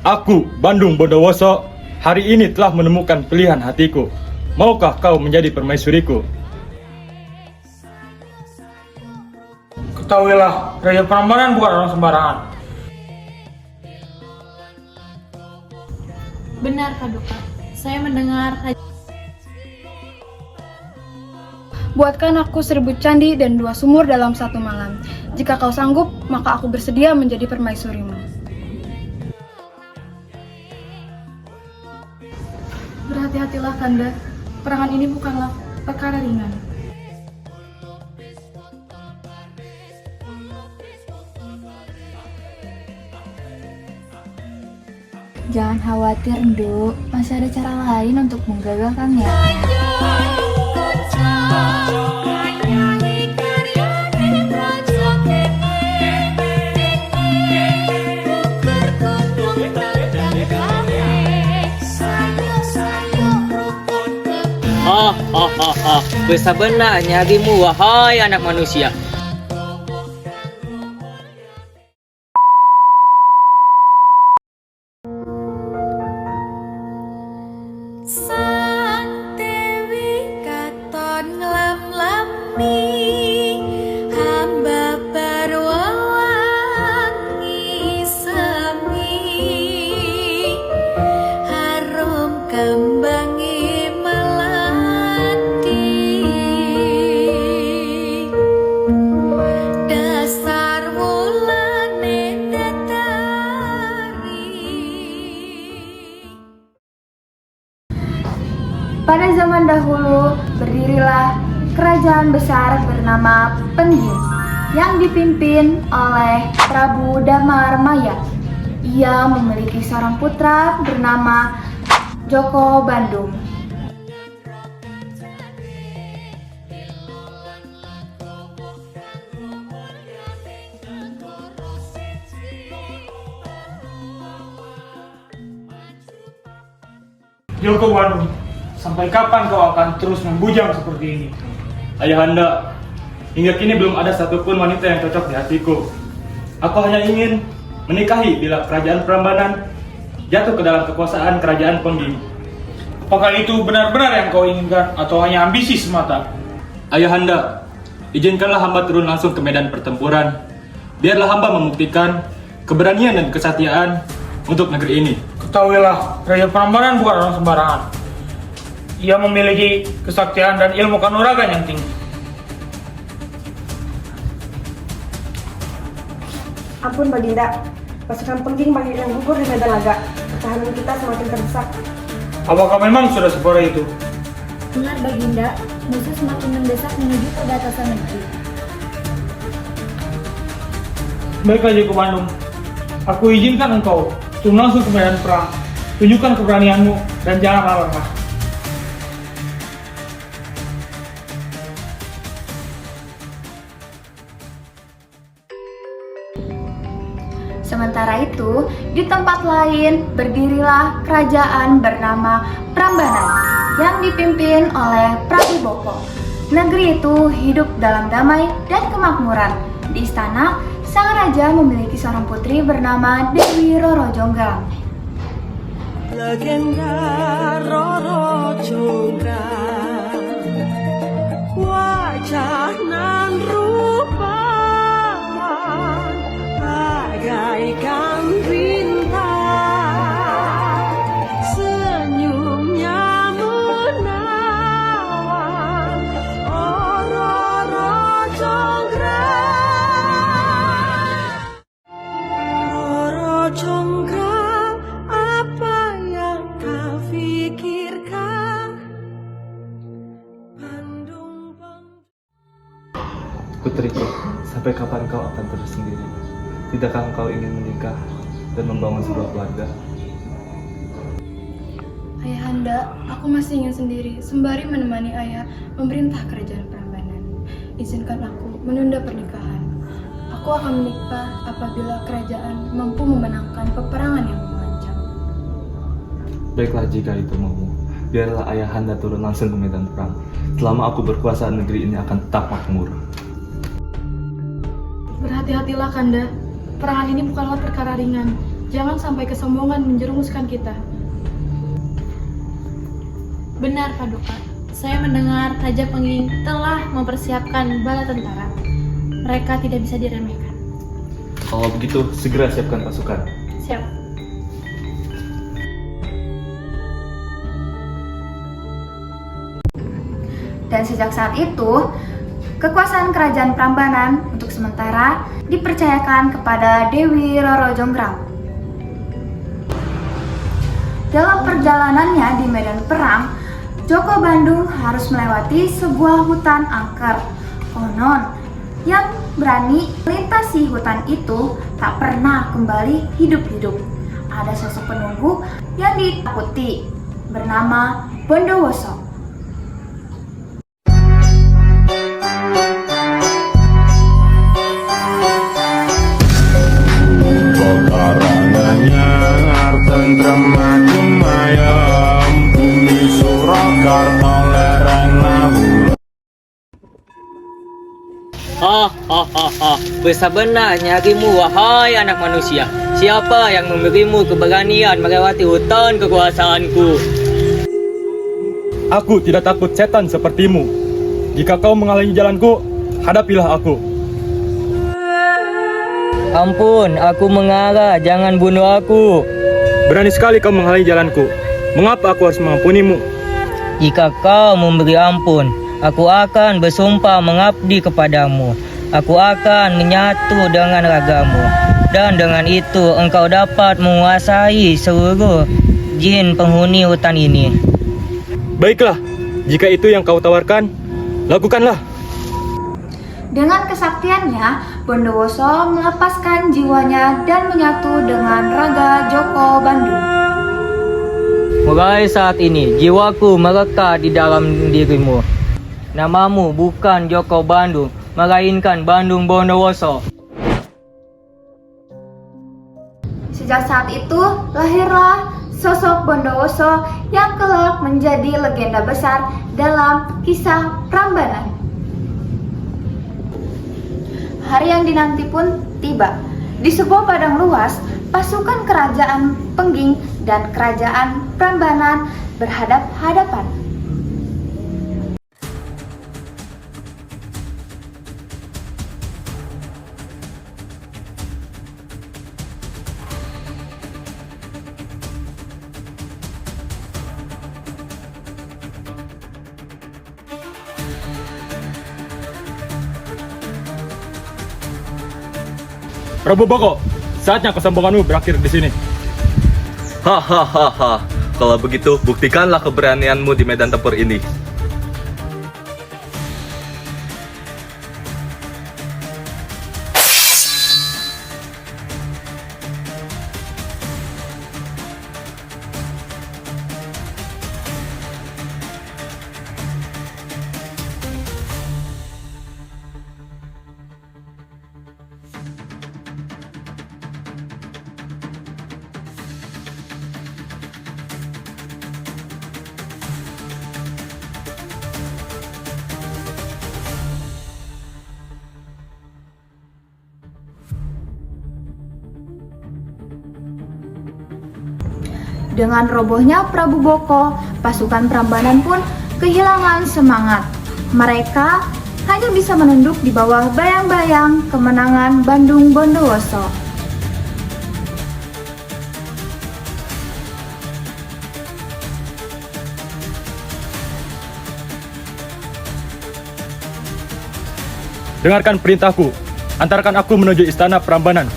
Aku, Bandung Bondowoso, hari ini telah menemukan pilihan hatiku. Maukah kau menjadi permaisuriku? Ketahuilah, Raja Prambanan bukan orang sembarangan. Benar, Paduka. Saya mendengar Buatkan aku 1000 candi dan 2 sumur dalam 1 malam. Jika kau sanggup, maka aku bersedia menjadi permaisurimu. Berhati-hatilah, Kanda. Perangan ini bukanlah perkara ringan. Jangan khawatir, Nduk. Masih ada cara lain untuk menggagalkannya. Besar benar nyarimu, wahai anak manusia. Sang Dewi katon nglam-lami, hamba berwewangi semi, harum kembangi melati, dasar wulane datari. Pada zaman dahulu, berdirilah kerajaan besar bernama Pengging yang dipimpin oleh Prabu Damarmaya. Ia memiliki seorang putra bernama Joko Bandung. Joko Bandung, sampai kapan kau akan terus membujang seperti ini? Ayahanda, hingga kini belum ada satupun wanita yang cocok di hatiku. Aku hanya ingin menikahi bila kerajaan Prambanan jatuh ke dalam kekuasaan kerajaan Pengging. Apakah itu benar-benar yang kau inginkan atau hanya ambisi semata? Ayahanda, izinkanlah hamba turun langsung ke medan pertempuran. Biarlah hamba membuktikan keberanian dan kesetiaan untuk negeri ini. Ketahuilah, Raja Prambanan bukan orang sembarangan. Ia memiliki kesaktian dan ilmu kanuragan yang tinggi. Ampun Baginda, pasukan Pengging bagaikan gugur di medan laga. Pertahanan kita semakin terdesak. Apakah memang sudah separah itu? benar, Baginda. Musuh semakin mendesak menuju perbatasan negeri. Baiklah Joko Bandung, aku izinkan engkau turun langsung ke medan perang. Tunjukkan keberanianmu dan janganlah lengah. Sementara itu, di tempat lain berdirilah kerajaan bernama Prambanan yang dipimpin oleh Prabu Boko. Negeri itu hidup dalam damai dan kemakmuran. Di istana, sang raja memiliki seorang putri bernama Dewi Roro Jonggrang. Legenda Roro Jonggrang, wajah nan rupawan bagaikan bintang, senyumnya menawan. Oh Roro Jonggrang, Roro Jonggrang, apa yang kau pikirkan? Bandung. Putriku, sampai kapan kau akan terus sendiri? Tidakkah engkau ingin menikah dan membangun sebuah keluarga? Ayahanda, aku masih ingin sendiri, sembari menemani ayah memerintah kerajaan Prambanan. Izinkan aku menunda pernikahan. Aku akan menikah apabila kerajaan mampu memenangkan peperangan yang mengancam. Baiklah jika itu maumu, biarlah ayahanda turun langsung ke medan perang. Selama aku berkuasa, negeri ini akan tetap makmur. Berhati-hatilah Kanda, perangan ini bukanlah perkara ringan. Jangan sampai kesombongan menjerumuskan kita. Benar, Paduka. Saya mendengar Raja Pengging telah mempersiapkan bala tentara. Mereka tidak bisa diremehkan. Kalau begitu, segera siapkan pasukan. Siap. Dan sejak saat itu, kekuasaan kerajaan Prambanan untuk sementara dipercayakan kepada Dewi Roro Jonggrang. Dalam perjalanannya di medan perang, Joko Bandung harus melewati sebuah hutan angker. Konon, yang berani melintasi hutan itu tak pernah kembali hidup-hidup. Ada sosok penunggu yang ditakuti, bernama Bondowoso. Besar benar nyarimu, wahai anak manusia. Siapa yang memberimu keberanian melewati hutan kekuasaanku? Aku tidak takut setan sepertimu. Jika kau menghalangi jalanku, hadapilah aku. Ampun, aku mengarah, jangan bunuh aku. Berani sekali kau menghalangi jalanku. Mengapa aku harus mengampunimu? Jika kau memberi ampun, aku akan bersumpah mengabdi kepadamu. Aku akan menyatu dengan ragamu, dan dengan itu engkau dapat menguasai seluruh jin penghuni hutan ini. Baiklah, jika itu yang kau tawarkan, lakukanlah. Dengan kesaktiannya, Bondowoso melepaskan jiwanya dan menyatu dengan raga Joko Bandung. Mulai saat ini, jiwaku melekat di dalam dirimu. Namamu bukan Joko Bandung, melainkan Bandung Bondowoso. Sejak saat itu, lahirlah sosok Bondowoso yang kelak menjadi legenda besar dalam kisah Prambanan. Hari yang dinanti pun tiba. Di sebuah padang luas, pasukan kerajaan Pengging dan kerajaan Prambanan berhadap-hadapan. Prabu Boko, saatnya kesombonganmu berakhir di sini. Hahaha. Kalau begitu, buktikanlah keberanianmu di medan tempur ini. Dengan robohnya Prabu Boko, pasukan Prambanan pun kehilangan semangat. Mereka hanya bisa menunduk di bawah bayang-bayang kemenangan Bandung Bondowoso. Dengarkan perintahku, antarkan aku menuju istana Prambanan.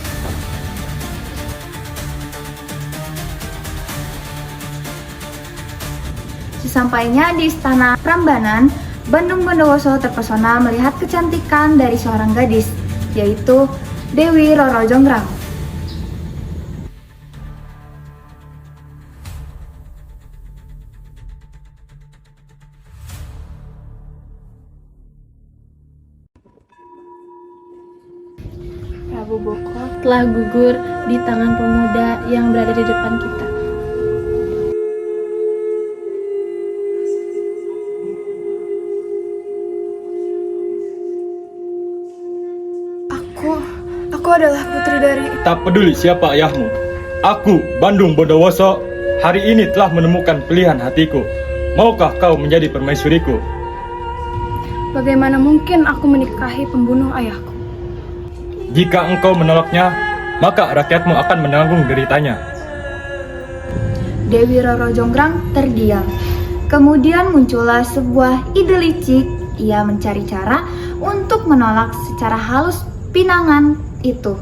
Sesampainya di istana Prambanan, Bandung Bondowoso terpesona melihat kecantikan dari seorang gadis, yaitu Dewi Roro Jonggrang. Prabu Boko telah gugur di tangan pemuda yang berada di depan kita. Aku adalah putri dari... Tak peduli siapa ayahmu, Aku, Bandung Bondowoso, hari ini telah menemukan pilihan hatiku. Maukah kau menjadi permaisuriku? Bagaimana mungkin aku menikahi pembunuh ayahku? Jika engkau menolaknya, maka rakyatmu akan menanggung deritanya. Dewi Roro Jonggrang terdiam. Kemudian muncullah sebuah ide licik. Ia mencari cara untuk menolak secara halus pinangan itu.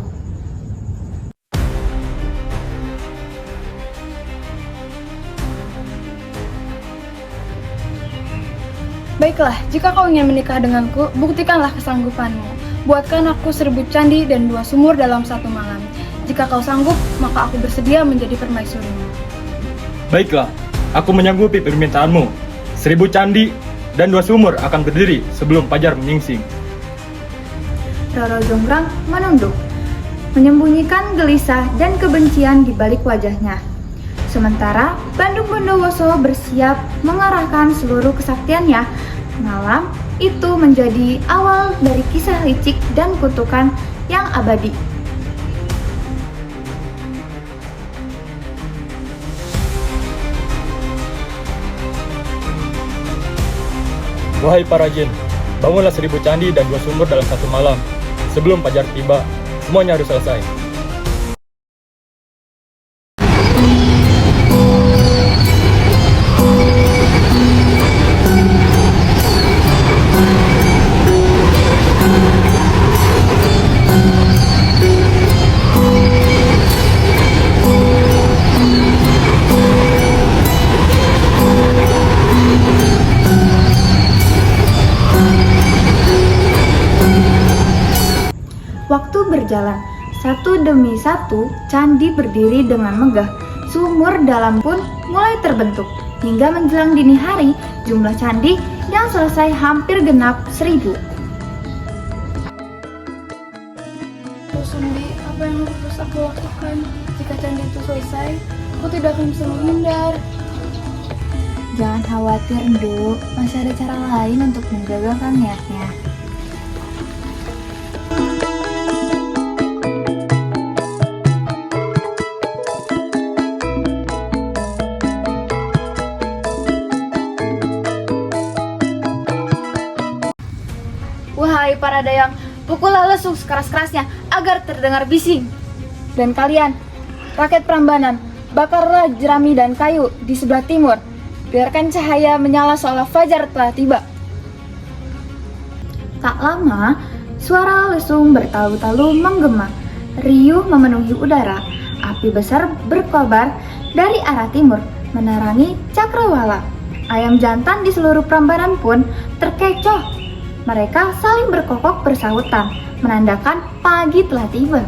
Baiklah, jika kau ingin menikah denganku, buktikanlah kesanggupanmu. Buatkan aku 1000 candi dan 2 sumur dalam 1 malam. Jika kau sanggup, maka aku bersedia menjadi permaisurimu. Baiklah, aku menyanggupi permintaanmu. 1000 candi dan 2 sumur akan berdiri sebelum fajar menyingsing. Roro Jonggrang menunduk, menyembunyikan gelisah dan kebencian di balik wajahnya. Sementara Bandung Bondowoso bersiap mengarahkan seluruh kesaktiannya. Malam itu menjadi awal dari kisah licik dan kutukan yang abadi. Wahai para jin, bangunlah 1000 candi dan 2 sumur dalam 1 malam. Sebelum fajar tiba, semuanya harus selesai. Waktu berjalan, satu demi satu candi berdiri dengan megah. Sumur dalam pun mulai terbentuk. Hingga menjelang dini hari, jumlah candi yang selesai hampir genap 1000. Sumbi, apa yang harus aku lakukan? Jika candi itu selesai, aku tidak akan bisa menghindar. Jangan khawatir, Nduk. Masih ada cara lain untuk menggagalkan niatnya. Wahai para dayang, pukullah lesung sekeras-kerasnya agar terdengar bising. Dan kalian, rakyat Prambanan, bakarlah jerami dan kayu di sebelah timur. Biarkan cahaya menyala seolah fajar telah tiba. Tak lama, suara lesung bertalu-talu menggema. Riuh memenuhi udara. Api besar berkobar dari arah timur, menerangi cakrawala. Ayam jantan di seluruh Prambanan pun terkecoh. Mereka saling berkokok bersahutan, menandakan pagi telah tiba.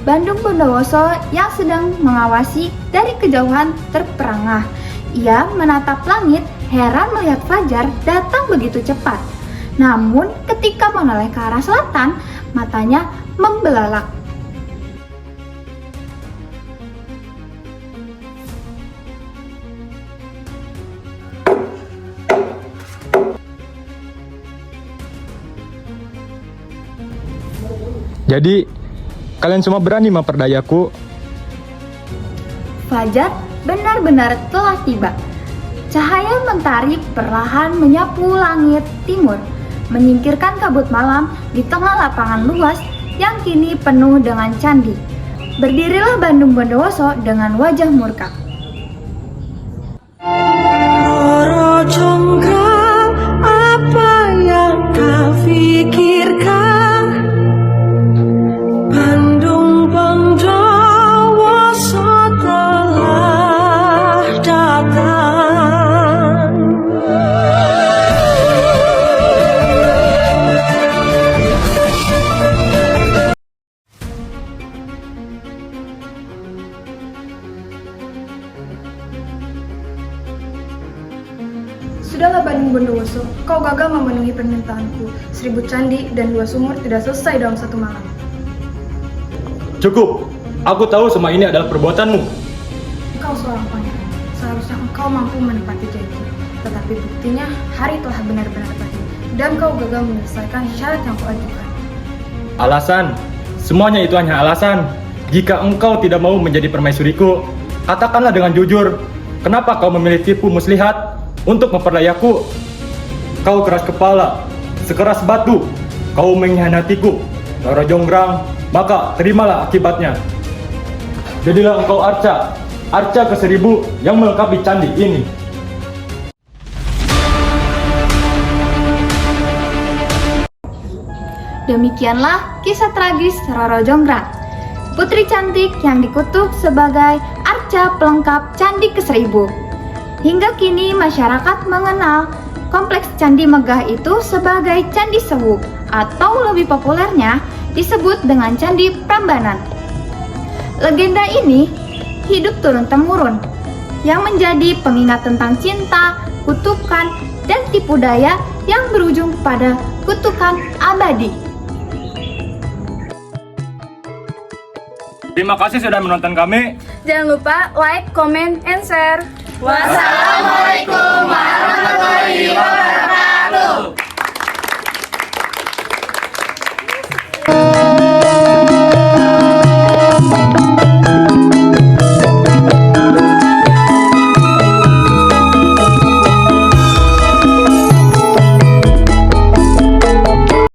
Bandung Bondowoso yang sedang mengawasi dari kejauhan terperangah. Ia menatap langit, heran melihat fajar datang begitu cepat. Namun ketika menoleh ke arah selatan, matanya membelalak. Jadi, kalian semua berani memperdayaku? Fajar benar-benar telah tiba. Cahaya mentari perlahan menyapu langit timur, menyingkirkan kabut malam di tengah lapangan luas yang kini penuh dengan candi. Berdirilah Bandung Bondowoso dengan wajah murka. Roro Jonggrang, apa yang kau pikirkan? Bandung Bondowoso telah datang. penuhi permintaanku. 1000 candi dan 2 sumur tidak selesai dalam 1 malam. Cukup. Aku tahu semua ini adalah perbuatanmu. Engkau seorang pangeran, seharusnya engkau mampu menepati janji. Tetapi buktinya hari telah benar-benar pagi dan kau gagal menyelesaikan syarat yang kuajukan. Alasan? Semuanya itu hanya alasan. Jika engkau tidak mau menjadi permaisuriku, katakanlah dengan jujur, kenapa kau memilih tipu muslihat untuk memperdayaku? Kau keras kepala, sekeras batu, kau mengkhianatiku. Roro Jonggrang, maka terimalah akibatnya. Jadilah engkau arca ke-1000 yang melengkapi candi ini. Demikianlah kisah tragis Roro Jonggrang, putri cantik yang dikutuk sebagai arca pelengkap Candi ke-1000. Hingga kini masyarakat mengenal kompleks Candi Megah itu sebagai Candi Sewu, atau lebih populernya disebut dengan Candi Prambanan. Legenda ini hidup turun-temurun yang menjadi pengingat tentang cinta, kutukan, dan tipu daya yang berujung pada kutukan abadi. Terima kasih sudah menonton kami. Jangan lupa like, comment, and share. Wassalamualaikum warahmatullahi wabarakatuh.